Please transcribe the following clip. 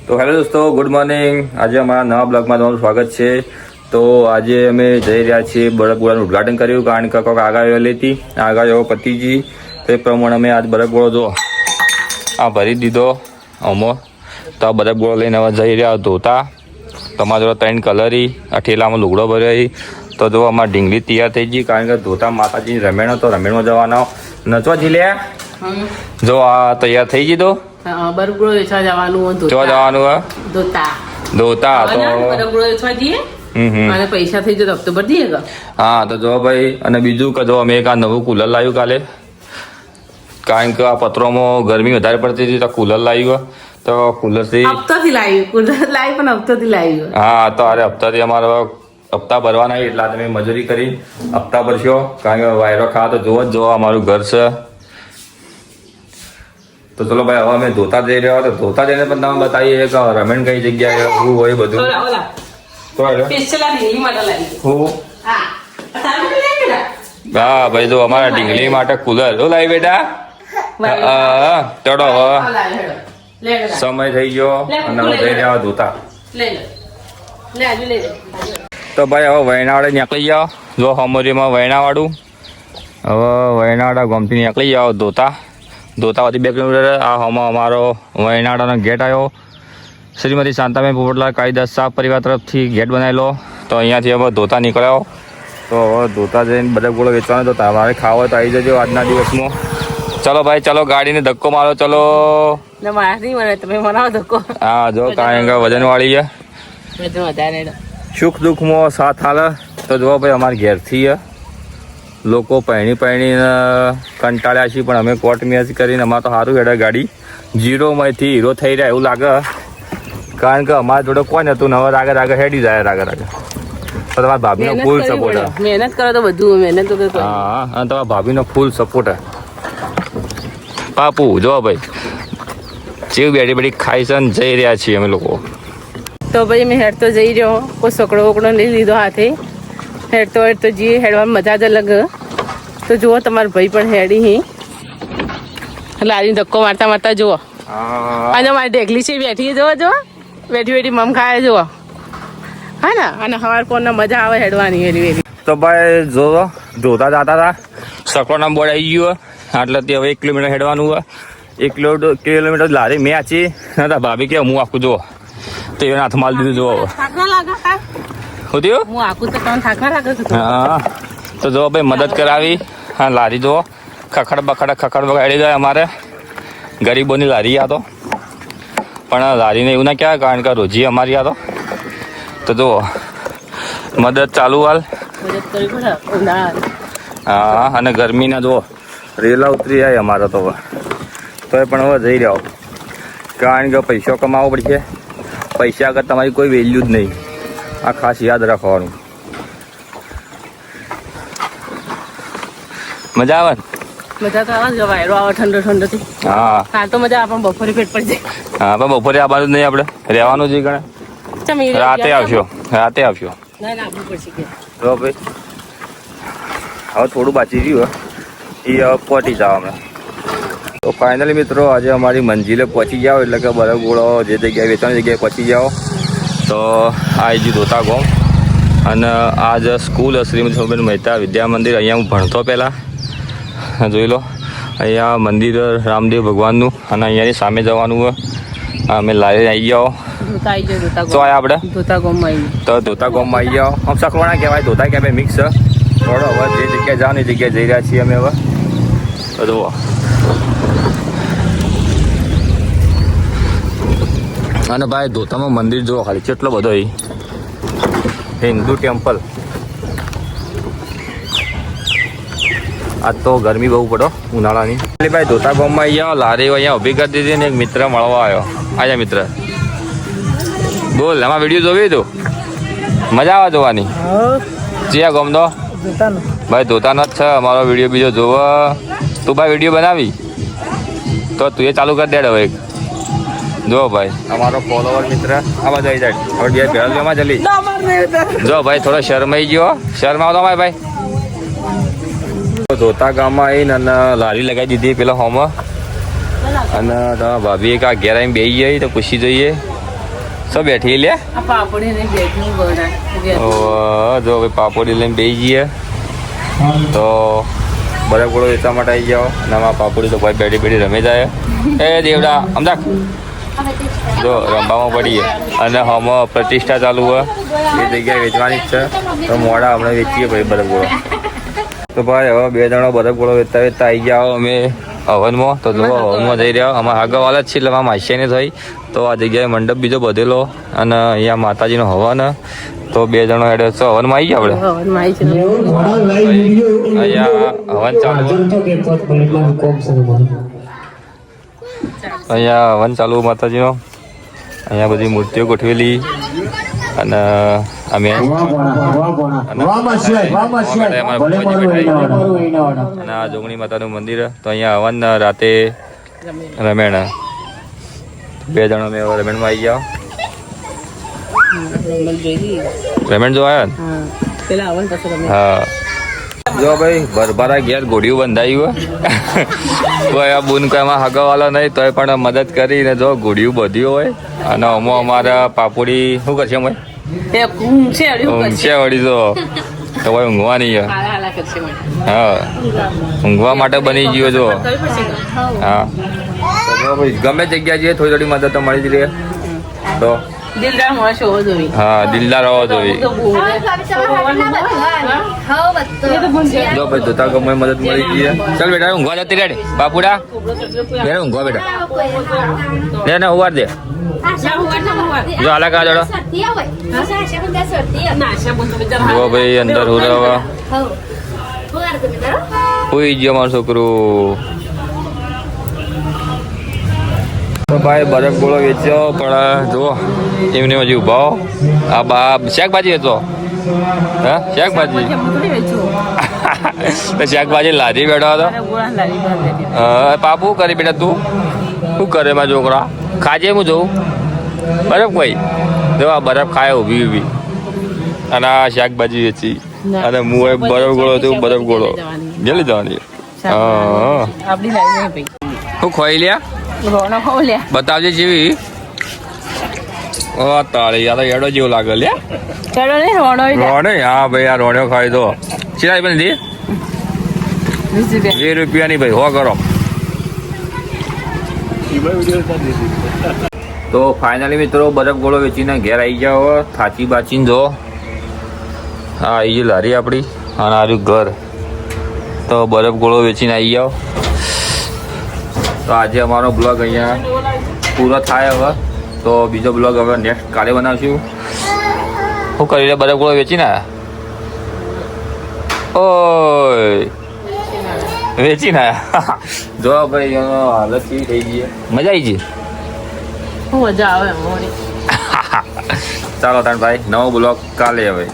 તો હેલો દોસ્તો, good morning. આજે અમારા નવા બ્લોગમાં તમારું સ્વાગત છે. તો આજે અમે જઈ રહ્યા છીએ બરફગોળાનું ઉદઘાટન કર્યું, કારણ કે કોઈક આગાહીઓ લીધી, આગાહીઓ પતિજી. તો એ પ્રમાણે અમે આજ બરફગોળો જો આ ભરી દીધો અમો. તો આ બરફગોળો લઈને હવે જઈ રહ્યા ધોતા. તમારા જોડે 3 કલરી, આ ઠેલામાં લુગડો ભર્યો. તો જો અમારી ઢીંગલી તૈયાર થઈ ગઈ, કારણ કે ધોતા માતાજી રમેણ હતો, રમેણમાં જવાનો નચવા જીલ્યા. જો આ તૈયાર થઈ ગઈ. તો બરફગોળો વેચવા જવાનું જવાનું ધોતા તો બરફગોળો વેચવા જઈએ અને પૈસા થઈ જાય તો ભરી દઈએ. હા તો જો ભાઈ, અને બીજું કે જો અમે એક આ નવું કુલર લાવ્યું કાલે, કારણ કે આ પત્રોમાં ગરમી વધારે પડતી હતી તો કુલર લાવ્યું. તો કુલરથી હપ્તાથી લાવ્યું, કુલર લાવ્યું પણ હપ્તાથી લાવ્યું. હા તો અરે હપ્તાથી અમારે હપ્તા ભરવાના એટલા તમે મજૂરી કરી હપ્તા ભરશો, કારણ કે વાયરો ખાવા તો જોવો જ જોવો અમારું ઘર છે. તો ચલો ભાઈ, હવે અમે ધોતા જઈ રહ્યા. તો ધોતા જઈને પણ તમે બતાવીએ કે રમેણ કઈ જગ્યાએ શું હોય બધું. હા ભાઈ, જો અમારા ઢીંગલી માટે કુલર તો લાવી બેટા. ચડો હવે સમય થઈ ગયો અને હવે જઈ રહ્યા ધોતા. તો ભાઈ હવે વૈનાવાડે નીકળી જાઓ. જો હમોરીમાં વૈનાવાડું, હવે વૈનાવાડા ગામથી નીકળી જાઓ ધોતા. ધોતાવાથી 2 કિલોમીટર. આ હમો અમારો વૈનાડાનો ગેટ આવ્યો. શ્રીમતી શાંતાબેન પોપટલાલ કાળીદાસ શાહ પરિવાર તરફથી ગેટ બનાવેલો. તો અહીંયાથી હવે ધોતા નીકળ્યો. તો હવે ધોતા જઈને બરફગોળો વેચવાનો. તો તમારે ખાવો હોય તો આવી જજો આજના દિવસમાં. ચલો ભાઈ, ચલો ગાડીને ધક્કો મારો. ચલો હા જો, કારણ કે વજન વાળી છે. સુખ દુઃખમાં સાથ હાલે. તો જો ભાઈ, અમારે ઘેરથી લોકો પૈણીને કંટાળ્યા છીએ, પણ અમે કોર્ટ મેચ કરીને અમારે તો સારું હેડે ગાડી. 0માંથી હીરો થઈ રહ્યા એવું લાગે, કારણ કે અમારા જોડે કોઈ નતું. હવે આગળ હેડી જાય આગળ. તો તમારા ભાભીનો ફૂલ સપોર્ટ. મહેનત કરો તો બધું મહેનત. હા, અને તમારા ભાભીનો ફૂલ સપોર્ટ. પાપુ જો ભાઈ, જેવી બેઠી બેઠી ખાઈ છે ને જઈ રહ્યા છીએ અમે લોકો. તો ભાઈ મેં હેડ તો જઈ રહ્યો, કોઈ સકડો વકડો લઈ લીધો હાથે. હેડતો જઈએ, હેડવામાં મજા જ અલગ. તો જુઓ તમારો ભાઈ પણ હેડી લારી ધક્કો મારતા જુઓ. અને મારી ઢેકલી છે બેઠી જુઓ બેઠી મમ ખાય જુઓ. હા ને, અને હવાર પોરના મજા આવે હેડવાની વેરી. તો ભાઈ જો ધોતા જતા હતા, સકડોના બોર્ડ આવી ગયો. એટલે તે હવે 1 કિલોમીટર હેડવાનું હોય. 1 કિલોમીટર લારી મેં આચી. ભાભી કે હું આખું જુઓ. તો એને હાથ માલ દીધું જુઓ. હા તો જો ભાઈ, મદદ કરાવી. હા લારી જુઓ, ખખડ બખડી જાય. અમારે ગરીબોની લારી આ તો, પણ લારીને એવું ના કહેવાય, કારણ કે રોજી અમારી આ તો જુઓ મદદ ચાલુ હાલ. હા, અને ગરમીના જુઓ રેલા ઉતરી જાય અમારે તો એ પણ હવે જઈ રહ્યો, કારણ કે પૈસો કમાવો પડશે. પૈસા આગળ તમારી કોઈ વેલ્યુ જ નહીં. આ ખાસ યાદ રાખવાનું. મજા આવે ને? મજા તો આવે, વાયરો આવે ઠંડો થી. હા તો મજા આવે, પણ બપોરે પેટ પડી જાય. હા, પણ બપોરે આ બાજુ નહીં, આપણે રહેવાનું જ ગણે. રાતે આવશો. આપવું પડશે કે તો ભાઈ હવે થોડું બાકી રહ્યું એ હવે પહોંચી જાવ અમે. તો ફાઇનલી મિત્રો, આજે અમારી મંજિલે પહોંચી જાઓ, એટલે કે બરફગોળો જે જગ્યાએ વેચવાની જગ્યાએ પહોંચી જાઓ. તો આ જે ધોતા ગામ, અને આ જ સ્કૂલ શ્રીમતી શાંતાબેન મહેતા વિદ્યા મંદિર. અહીંયા હું ભણતો પહેલાં. જોઈ લો, અહીંયા મંદિર રામદેવ ભગવાનનું, અને અહીંયાની સામે જવાનું હોય. અમે લારી આવી જાઓ. તો આપણે ધોતા ગામમાં આવી જાઓ. આમ સખવાણા કહેવાય, ધોતા કહેવાય, મિક્સ. થોડો હવે જે જગ્યાએ જાઓ ને એ જગ્યાએ જઈ રહ્યા છીએ અમે હવે. તો જુઓ, અને ભાઈ ધોતામાં મંદિર જુઓ ખાલી કેટલો બધો. હિન્દુ ટેમ્પલ. આજ તો ગરમી બહુ પડો ઉનાળાની. ભાઈ ધોતા ગામમાં આવી જાઓ. લારી અહીંયા ઊભી કરી દીધી ને એક મિત્ર મળવા આવ્યો. આજા મિત્ર, બોલ, એમાં વિડીયો જોવી તું? મજા આવે જોવાની? જ્યાં ગમતો ભાઈ ધોતાનો જ છે અમારો વિડીયો. બીજો જોવો તું ભાઈ, વિડીયો બનાવી તો તું એ ચાલુ કરી દે હવે એક. જો ભાઈ અમારો ફોલોવર મિત્ર આ બાજુ આવી જાય. હવે બે ભેળમાં જલ્દી જો ભાઈ, થોડો શરમાઈ ગયો. શરમાવ તો ભાઈ. ધોતા ગામમાં આવીને અને લારી લગાવી દીધી પેલા હોમાં. અને ભાભી એક આ ઘેર આવીને બેસી જાય તો પૂછી જોઈએ શું બેઠી લે? આ પાપડી ને બેઠી ગોડા જો ભાઈ પાપડી લઈને બેસી જઈએ તો બરફ ગોળો વેચવા માટે આવી જાઓ અને આમાં પાપડી તો ભાઈ બેઠી બેઠી રમે જાય એ દેવડા અમદાક જો રમવામાં પડીએ અને હમણાં પ્રતિષ્ઠા ચાલુ હોય એ જગ્યાએ વેચવાની જ છે તો મોડા હમણાં વેચીએ ભાઈ બરફ ગોળો તો ભાઈ હવે 2 જણો બરફ ગોળો વેચતા વેચતા આવી જાઓ અમે હવનમાં તો જો હવનમાં જઈ રહ્યા અમારા આગળવાળા જ છે એટલે અમારા માસીને થઈ તો આ જગ્યાએ મંડપ બીજો બધેલો અને અહીંયા માતાજીનો હવન તો 2 જણો હેડે તો હવનમાં આવી ગયા આપણે અહીંયા હવન ચાલુ અહીંયા હવન ચાલુ માતાજીનો અહીંયા બધી મૂર્તિઓ ગોઠવેલી અને અમે અને આ જોગણી માતાનું મંદિર તો અહીંયા હવન રાતે રમેણ 2 જણો મેં રમેણમાં આવી જાઓ રમેણ જો આવ્યા ને હા જો ભાઈ ભરભરા ઘેર ઘોડિયું બંધાયું હોય આ બુન કોઈ એમાં હગાવાલો નહીં તોય પણ મદદ કરીને જો ઘોડિયું બધ્યું હોય અને અમો અમારા પાપડી શું કરશે અમે ઊંઘશે વળી તો ભાઈ ઊંઘવાની હા ઊંઘવા માટે બની ગયો છો હા ભાઈ ગમે જગ્યા જઈએ થોડી થોડી મદદ તો મળી જ રહે તો હા દિલદાર હોવો જોઈએ જો ભાઈ જોતા ગમે મદદ મળી જઈએ ચાલ બેટા ઊંઘવા જતી રેડે બાપુડા બેટા ઊંઘવા બેટા લે ને ઉવાર દે જો હાલા કા જોડો જો ભાઈ અંદર હુરાવા હુઈ ગયો મારો છોકરો તો ભાઈ બરફ ગોળો વેચ્યો પણ જુઓ એમને હજી ઉભા આ બા શાકભાજી વેચો હા શાકભાજી તો શાકભાજી લાદી બેઠો હતો પાપુ કરી બેટા તું શું કરે મારા છોકરા ખાજે હું જોઉં બરફ ભાઈ જો આ બરફ ખાય ઊભી ઊભી અને આ શાકભાજી વેચી અને હું બરફ ગોળો હતું બરફ ગોળો ગેલી જવાની હા શું ખોઈ લ્યા બતાવજે જેવી ઓ તાળી યાર એડો જેવો લાગે લે રોણો હા ભાઈ આ રોણો ખાઈ દો સિરાઈ બની 20 રૂપિયાની ભાઈ હો કરો તો ફાઇનલી મિત્રો બરફ ગોળો વેચીને ઘેર આવી જાઓ થાચી બાચીને જો હા આવી ગઈ લારી આપણી અને આર્યું ઘર તો બરફ ગોળો વેચીને આવી જાઓ તો આજે અમારો બ્લોગ અહીંયા પૂરો થાય હવે તો બીજો બ્લોગ હવે નેક્સ્ટ કાલે બનાવશું શું કરી લે બરફ ગોળો વેચીને ઓય વેચીને જો ભાઈ એનો હાલત કેવી થઈ ગઈ મજા આવી ગઈ મજા આવે ચાલો તાણ ભાઈ નવો બ્લોગ કાલે હવે